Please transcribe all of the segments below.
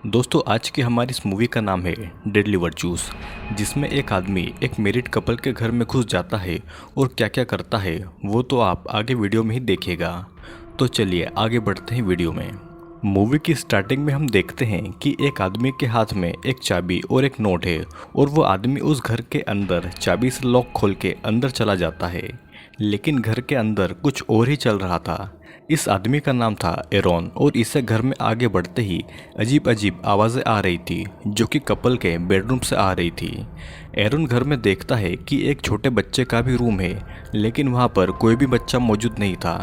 दोस्तों आज की हमारी इस मूवी का नाम है डेडली वर्चूस, जिसमें एक आदमी एक मैरिड कपल के घर में घुस जाता है और क्या क्या करता है वो तो आप आगे वीडियो में ही देखिएगा। तो चलिए आगे बढ़ते हैं वीडियो में। मूवी की स्टार्टिंग में हम देखते हैं कि एक आदमी के हाथ में एक चाबी और एक नोट है और वो आदमी उस घर के अंदर चाबी से लॉक खोल के अंदर चला जाता है, लेकिन घर के अंदर कुछ और ही चल रहा था। इस आदमी का नाम था एरॉन और इसे घर में आगे बढ़ते ही अजीब अजीब आवाज़ें आ रही थी जो कि कपल के बेडरूम से आ रही थी। एरॉन घर में देखता है कि एक छोटे बच्चे का भी रूम है, लेकिन वहाँ पर कोई भी बच्चा मौजूद नहीं था।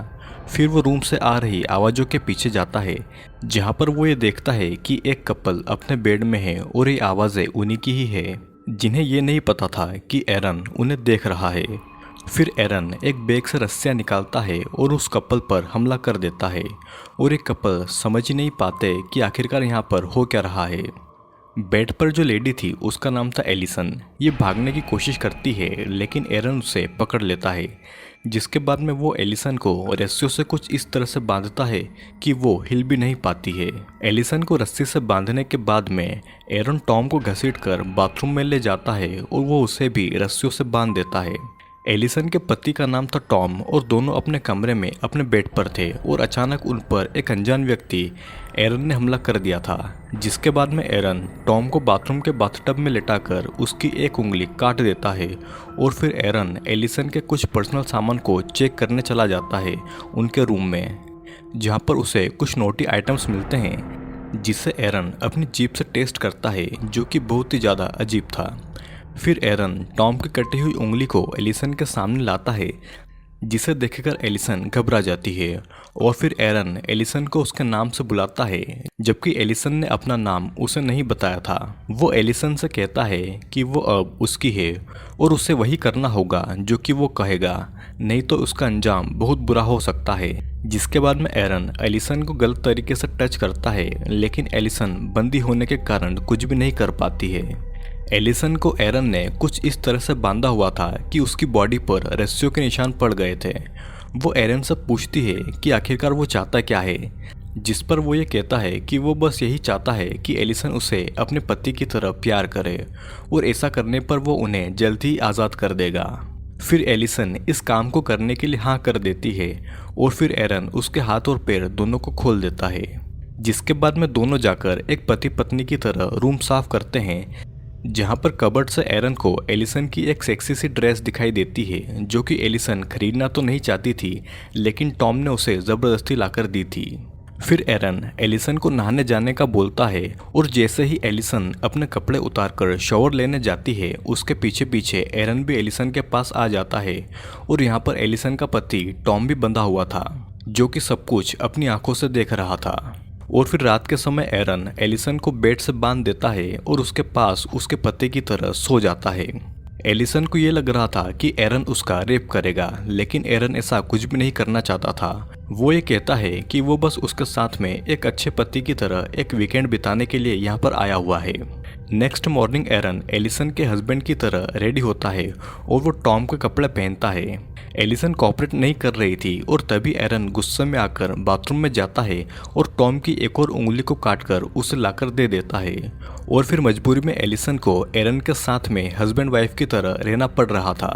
फिर वो रूम से आ रही आवाज़ों के पीछे जाता है, जहाँ पर वो ये देखता है कि एक कपल अपने बेड में है और ये आवाज़ें उन्हीं की ही है, जिन्हें ये नहीं पता था कि एरन उन्हें देख रहा है। फिर एरन एक बैग से रस्सियाँ निकालता है और उस कपल पर हमला कर देता है और एक कपल समझ ही नहीं पाते कि आखिरकार यहाँ पर हो क्या रहा है। बेड पर जो लेडी थी उसका नाम था एलिसन। ये भागने की कोशिश करती है लेकिन एरन उसे पकड़ लेता है, जिसके बाद में वो एलिसन को रस्सियों से कुछ इस तरह से बांधता है कि वो हिल भी नहीं पाती है। एलिसन को रस्सी से बांधने के बाद में एरन टॉम को घसीटकर बाथरूम में ले जाता है और वो उसे भी रस्सियों से बांध देता है। एलिसन के पति का नाम था टॉम और दोनों अपने कमरे में अपने बेड पर थे और अचानक उन पर एक अनजान व्यक्ति एरन ने हमला कर दिया था, जिसके बाद में एरन टॉम को बाथरूम के बाथटब में लेटाकर उसकी एक उंगली काट देता है और फिर एरन एलिसन के कुछ पर्सनल सामान को चेक करने चला जाता है उनके रूम में, जहाँ पर उसे कुछ नोटी आइटम्स मिलते हैं जिसे एरन अपनी जीभ से टेस्ट करता है, जो कि बहुत ही ज़्यादा अजीब था। फिर एरन टॉम की कटी हुई उंगली को एलिसन के सामने लाता है, जिसे देखकर एलिसन घबरा जाती है और फिर एरन एलिसन को उसके नाम से बुलाता है, जबकि एलिसन ने अपना नाम उसे नहीं बताया था। वो एलिसन से कहता है कि वो अब उसकी है और उसे वही करना होगा जो कि वो कहेगा, नहीं तो उसका अंजाम बहुत बुरा हो सकता है। जिसके बाद में एरन एलिसन को गलत तरीके से टच करता है, लेकिन एलिसन बंदी होने के कारण कुछ भी नहीं कर पाती है। एलिसन को एरन ने कुछ इस तरह से बांधा हुआ था कि उसकी बॉडी पर रस्सियों के निशान पड़ गए थे। वो एरन से पूछती है कि आखिरकार वो चाहता क्या है, जिस पर वो ये कहता है कि वो बस यही चाहता है कि एलिसन उसे अपने पति की तरह प्यार करे और ऐसा करने पर वो उन्हें जल्द ही आज़ाद कर देगा। फिर एलिसन इस काम को करने के लिए हाँ कर देती है और फिर एरन उसके हाथ और पैर दोनों को खोल देता है, जिसके बाद में दोनों जाकर एक पति पत्नी की तरह रूम साफ करते हैं, जहाँ पर कबर्ड से एरन को एलिसन की एक सेक्सी सी ड्रेस दिखाई देती है जो कि एलिसन खरीदना तो नहीं चाहती थी, लेकिन टॉम ने उसे ज़बरदस्ती लाकर दी थी। फिर एरन एलिसन को नहाने जाने का बोलता है और जैसे ही एलिसन अपने कपड़े उतारकर शॉवर लेने जाती है, उसके पीछे पीछे एरन भी एलिसन के पास आ जाता है और यहाँ पर एलिसन का पति टॉम भी बंधा हुआ था, जो कि सब कुछ अपनी आंखों से देख रहा था। और फिर रात के समय एरन एलिसन को बेड से बांध देता है और उसके पास उसके पति की तरह सो जाता है। एलिसन को ये लग रहा था कि एरन उसका रेप करेगा, लेकिन एरन ऐसा कुछ भी नहीं करना चाहता था। वो ये कहता है कि वो बस उसके साथ में एक अच्छे पति की तरह एक वीकेंड बिताने के लिए यहाँ पर आया हुआ है। नेक्स्ट मॉर्निंग एरन एलिसन के हस्बैंड की तरह रेडी होता है और वो टॉम के कपड़े पहनता है। एलिसन कोऑपरेट नहीं कर रही थी और तभी एरन गुस्से में आकर बाथरूम में जाता है और टॉम की एक और उंगली को काटकर उसे लाकर दे देता है और फिर मजबूरी में एलिसन को एरन के साथ में हस्बैंड वाइफ की तरह रहना पड़ रहा था।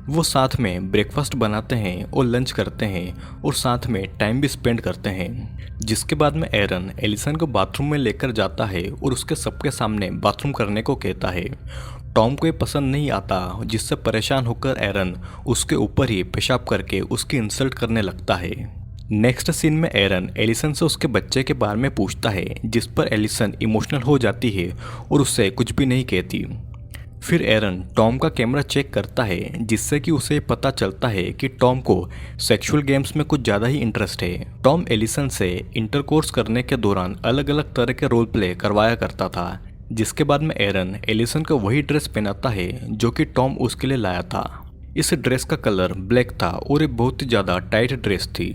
वो साथ में ब्रेकफास्ट बनाते हैं और लंच करते हैं और साथ में टाइम भी स्पेंड करते हैं। जिसके बाद में एरन एलिसन को बाथरूम में लेकर जाता है और उसके सबके सामने बाथरूम करने को कहता है। टॉम को ये पसंद नहीं आता, जिससे परेशान होकर एरन उसके ऊपर ही पेशाब करके उसकी इंसल्ट करने लगता है। नेक्स्ट सीन में एरन एलिसन से उसके बच्चे के बारे में पूछता है, जिस पर एलिसन इमोशनल हो जाती है और उससे कुछ भी नहीं कहती। फिर एरन टॉम का कैमरा चेक करता है, जिससे कि उसे पता चलता है कि टॉम को सेक्सुअल गेम्स में कुछ ज़्यादा ही इंटरेस्ट है। टॉम एलिसन से इंटरकोर्स करने के दौरान अलग अलग तरह के रोल प्ले करवाया करता था, जिसके बाद में एरन एलिसन को वही ड्रेस पहनाता है जो कि टॉम उसके लिए लाया था। इस ड्रेस का कलर ब्लैक था और ये बहुत ही ज़्यादा टाइट ड्रेस थी।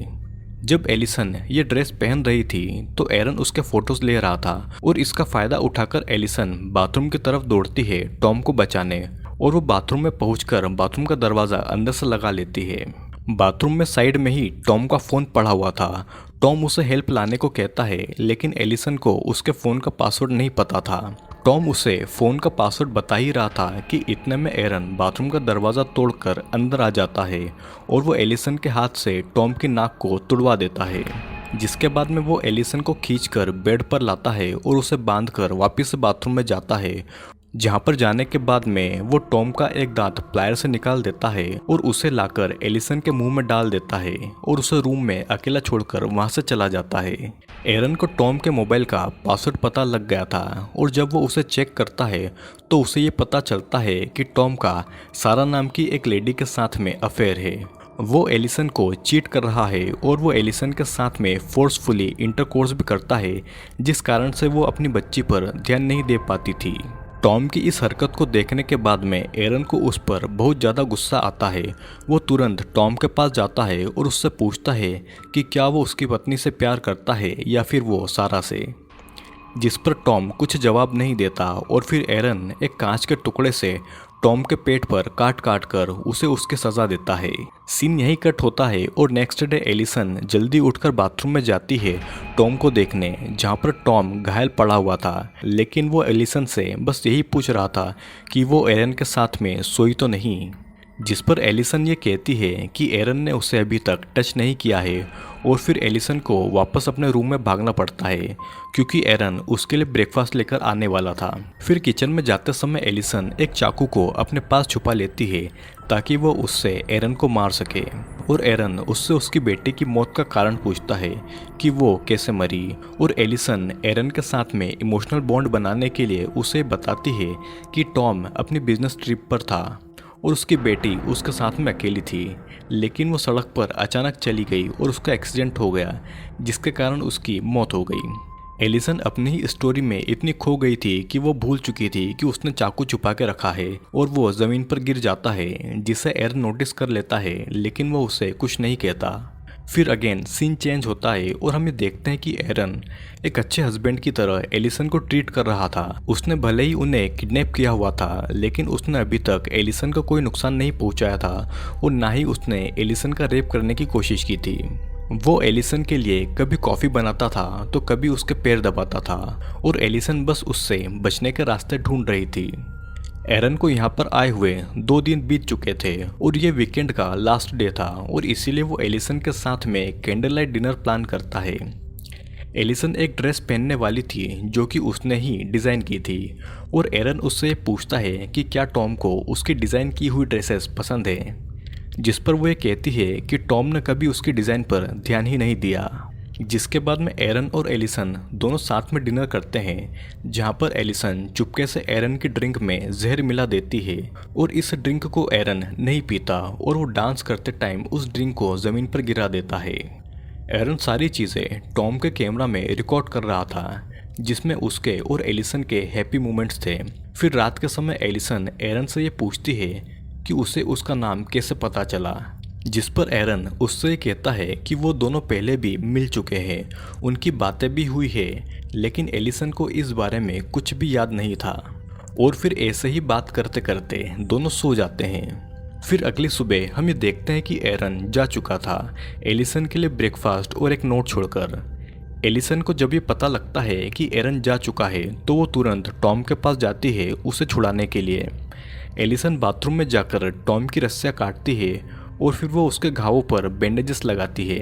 जब एलिसन ये ड्रेस पहन रही थी तो एरन उसके फोटोज ले रहा था और इसका फ़ायदा उठाकर एलिसन बाथरूम की तरफ दौड़ती है टॉम को बचाने और वो बाथरूम में पहुंचकर बाथरूम का दरवाज़ा अंदर से लगा लेती है। बाथरूम में साइड में ही टॉम का फ़ोन पड़ा हुआ था। टॉम उसे हेल्प लाने को कहता है, लेकिन एलिसन को उसके फ़ोन का पासवर्ड नहीं पता था। टॉम उसे फ़ोन का पासवर्ड बता ही रहा था कि इतने में एरन बाथरूम का दरवाज़ा तोड़कर अंदर आ जाता है और वो एलिसन के हाथ से टॉम की नाक को तुड़वा देता है। जिसके बाद में वो एलिसन को खींचकर बेड पर लाता है और उसे बांधकर वापस से बाथरूम में जाता है, जहाँ पर जाने के बाद में वो टॉम का एक दांत प्लायर से निकाल देता है और उसे लाकर एलिसन के मुंह में डाल देता है और उसे रूम में अकेला छोड़कर वहाँ से चला जाता है। एरन को टॉम के मोबाइल का पासवर्ड पता लग गया था और जब वो उसे चेक करता है तो उसे ये पता चलता है कि टॉम का सारा नाम की एक लेडी के साथ में अफेयर है। वो एलिसन को चीट कर रहा है और वो एलिसन के साथ में फोर्सफुली इंटरकोर्स भी करता है, जिस कारण से वो अपनी बच्ची पर ध्यान नहीं दे पाती थी। टॉम की इस हरकत को देखने के बाद में एरन को उस पर बहुत ज़्यादा गुस्सा आता है। वो तुरंत टॉम के पास जाता है और उससे पूछता है कि क्या वो उसकी पत्नी से प्यार करता है या फिर वो सारा से, जिस पर टॉम कुछ जवाब नहीं देता और फिर एरन एक कांच के टुकड़े से टॉम के पेट पर काट काट कर उसे उसकी सज़ा देता है। सीन यही कट होता है और नेक्स्ट डे एलिसन जल्दी उठकर बाथरूम में जाती है टॉम को देखने, जहाँ पर टॉम घायल पड़ा हुआ था। लेकिन वो एलिसन से बस यही पूछ रहा था कि वो एरन के साथ में सोई तो नहीं, जिस पर एलिसन ये कहती है कि एरन ने उसे अभी तक टच नहीं किया है और फिर एलिसन को वापस अपने रूम में भागना पड़ता है क्योंकि एरन उसके लिए ब्रेकफास्ट लेकर आने वाला था। फिर किचन में जाते समय एलिसन एक चाकू को अपने पास छुपा लेती है ताकि वो उससे एरन को मार सके और एरन उससे उसकी बेटी की मौत का कारण पूछता है कि वो कैसे मरी और एलिसन एरन के साथ में इमोशनल बॉन्ड बनाने के लिए उसे बताती है कि टॉम अपनी बिजनेस ट्रिप पर था और उसकी बेटी उसके साथ में अकेली थी, लेकिन वो सड़क पर अचानक चली गई और उसका एक्सीडेंट हो गया, जिसके कारण उसकी मौत हो गई। एलिसन अपनी ही स्टोरी में इतनी खो गई थी कि वो भूल चुकी थी कि उसने चाकू छुपा के रखा है और वो ज़मीन पर गिर जाता है, जिसे एरन नोटिस कर लेता है, लेकिन वो उसे कुछ नहीं कहता। फिर अगेन सीन चेंज होता है और हम ये देखते हैं कि एरन एक अच्छे हस्बैंड की तरह एलिसन को ट्रीट कर रहा था। उसने भले ही उन्हें किडनैप किया हुआ था, लेकिन उसने अभी तक एलिसन को कोई नुकसान नहीं पहुंचाया था और ना ही उसने एलिसन का रेप करने की कोशिश की थी। वो एलिसन के लिए कभी कॉफ़ी बनाता था तो कभी उसके पैर दबाता था और एलिसन बस उससे बचने के रास्ते ढूंढ रही थी। एरन को यहाँ पर आए हुए 2 दिन बीत चुके थे और ये वीकेंड का लास्ट डे था और इसीलिए वो एलिसन के साथ में कैंडल लाइट डिनर प्लान करता है। एलिसन एक ड्रेस पहनने वाली थी जो कि उसने ही डिज़ाइन की थी और एरन उससे पूछता है कि क्या टॉम को उसकी डिज़ाइन की हुई ड्रेसेस पसंद है, जिस पर वो ये कहती है कि टॉम ने कभी उसकी डिज़ाइन पर ध्यान ही नहीं दिया। जिसके बाद में एरन और एलिसन दोनों साथ में डिनर करते हैं, जहां पर एलिसन चुपके से एरन की ड्रिंक में जहर मिला देती है और इस ड्रिंक को एरन नहीं पीता और वो डांस करते टाइम उस ड्रिंक को ज़मीन पर गिरा देता है। एरन सारी चीज़ें टॉम के कैमरा में रिकॉर्ड कर रहा था, जिसमें उसके और एलिसन के हैप्पी मोमेंट्स थे। फिर रात के समय एलिसन एरन से ये पूछती है कि उसे उसका नाम कैसे पता चला, जिस पर एरन उससे कहता है कि वो दोनों पहले भी मिल चुके हैं, उनकी बातें भी हुई है, लेकिन एलिसन को इस बारे में कुछ भी याद नहीं था और फिर ऐसे ही बात करते करते दोनों सो जाते हैं। फिर अगली सुबह हम ये देखते हैं कि एरन जा चुका था एलिसन के लिए ब्रेकफास्ट और एक नोट छोड़कर। एलिसन को जब ये पता लगता है कि एरन जा चुका है तो वो तुरंत टॉम के पास जाती है उसे छुड़ाने के लिए। एलिसन बाथरूम में जाकर टॉम की रस्सियाँ काटती है और फिर वो उसके घावों पर बैंडेजेस लगाती है।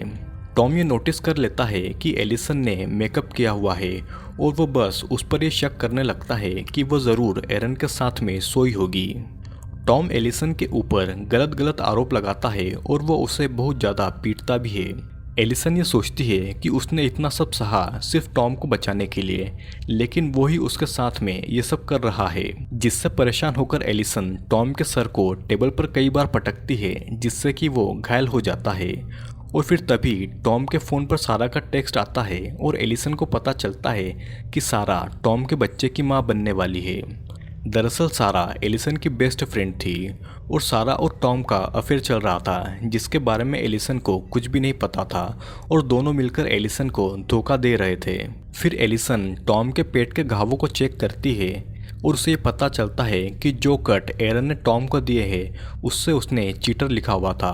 टॉम ये नोटिस कर लेता है कि एलिसन ने मेकअप किया हुआ है और वो बस उस पर ये शक करने लगता है कि वो ज़रूर एरन के साथ में सोई होगी। टॉम एलिसन के ऊपर गलत गलत आरोप लगाता है और वो उसे बहुत ज़्यादा पीटता भी है। एलिसन ये सोचती है कि उसने इतना सब सहा सिर्फ टॉम को बचाने के लिए, लेकिन वो ही उसके साथ में ये सब कर रहा है, जिससे परेशान होकर एलिसन टॉम के सर को टेबल पर कई बार पटकती है, जिससे कि वो घायल हो जाता है। और फिर तभी टॉम के फ़ोन पर सारा का टेक्स्ट आता है और एलिसन को पता चलता है कि सारा टॉम के बच्चे की माँ बनने वाली है। दरअसल सारा एलिसन की बेस्ट फ्रेंड थी और सारा और टॉम का अफेयर चल रहा था, जिसके बारे में एलिसन को कुछ भी नहीं पता था और दोनों मिलकर एलिसन को धोखा दे रहे थे। फिर एलिसन टॉम के पेट के घावों को चेक करती है और उसे पता चलता है कि जो कट एरन ने टॉम को दिए हैं उससे उसने चीटर लिखा हुआ था।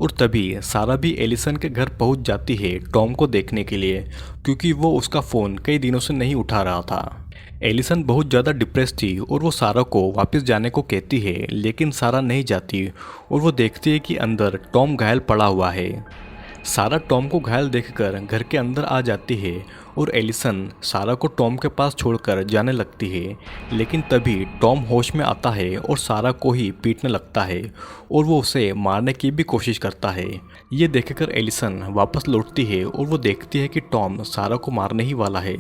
और तभी सारा भी एलिसन के घर पहुंच जाती है टॉम को देखने के लिए, क्योंकि वो उसका फ़ोन कई दिनों से नहीं उठा रहा था। एलिसन बहुत ज़्यादा डिप्रेस थी और वो सारा को वापस जाने को कहती है, लेकिन सारा नहीं जाती और वो देखती है कि अंदर टॉम घायल पड़ा हुआ है। सारा टॉम को घायल देखकर घर के अंदर आ जाती है और एलिसन सारा को टॉम के पास छोड़कर जाने लगती है, लेकिन तभी टॉम होश में आता है और सारा को ही पीटने लगता है और वो उसे मारने की भी कोशिश करता है। ये देखकर एलिसन वापस लौटती है और वो देखती है कि टॉम सारा को मारने ही वाला है,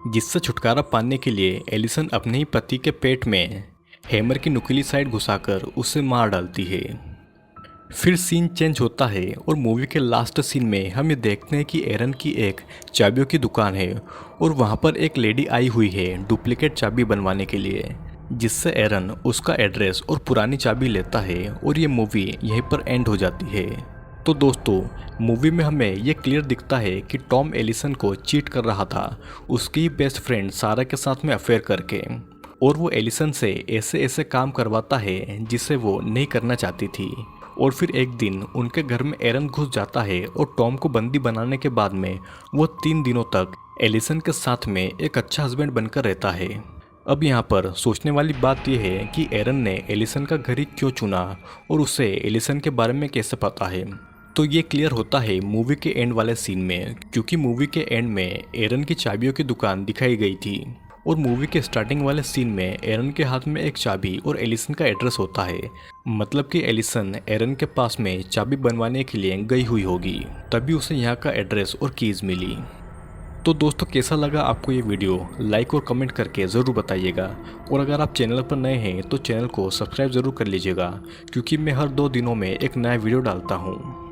जिससे छुटकारा पाने के लिए एलिसन अपने ही पति के पेट में हैमर की नुकीली साइड घुसाकर उसे मार डालती है। फिर सीन चेंज होता है और मूवी के लास्ट सीन में हम ये देखते हैं कि एरन की एक चाबियों की दुकान है और वहाँ पर एक लेडी आई हुई है डुप्लीकेट चाबी बनवाने के लिए, जिससे एरन उसका एड्रेस और पुरानी चाबी लेता है और ये मूवी यहीं पर एंड हो जाती है। तो दोस्तों, मूवी में हमें ये क्लियर दिखता है कि टॉम एलिसन को चीट कर रहा था उसकी बेस्ट फ्रेंड सारा के साथ में अफेयर करके, और वो एलिसन से ऐसे ऐसे काम करवाता है जिसे वो नहीं करना चाहती थी। और फिर एक दिन उनके घर में एरन घुस जाता है और टॉम को बंदी बनाने के बाद में वो 3 दिनों तक एलिसन के साथ में एक अच्छा हस्बैंड बनकर रहता है। अब यहाँ पर सोचने वाली बात यह है कि एरन ने एलिसन का घर ही क्यों चुना और उसे एलिसन के बारे में कैसे पता है। तो ये क्लियर होता है मूवी के एंड वाले सीन में, क्योंकि मूवी के एंड में एरन की चाबियों की दुकान दिखाई गई थी और मूवी के स्टार्टिंग वाले सीन में एरन के हाथ में एक चाबी और एलिसन का एड्रेस होता है। मतलब कि एलिसन एरन के पास में चाबी बनवाने के लिए गई हुई होगी, तभी उसे यहाँ का एड्रेस और कीज मिली। तो दोस्तों, कैसा लगा आपको ये वीडियो? लाइक और कमेंट करके ज़रूर बताइएगा, और अगर आप चैनल पर नए हैं तो चैनल को सब्सक्राइब ज़रूर कर लीजिएगा, क्योंकि मैं हर 2 दिनों में एक नया वीडियो डालता हूँ।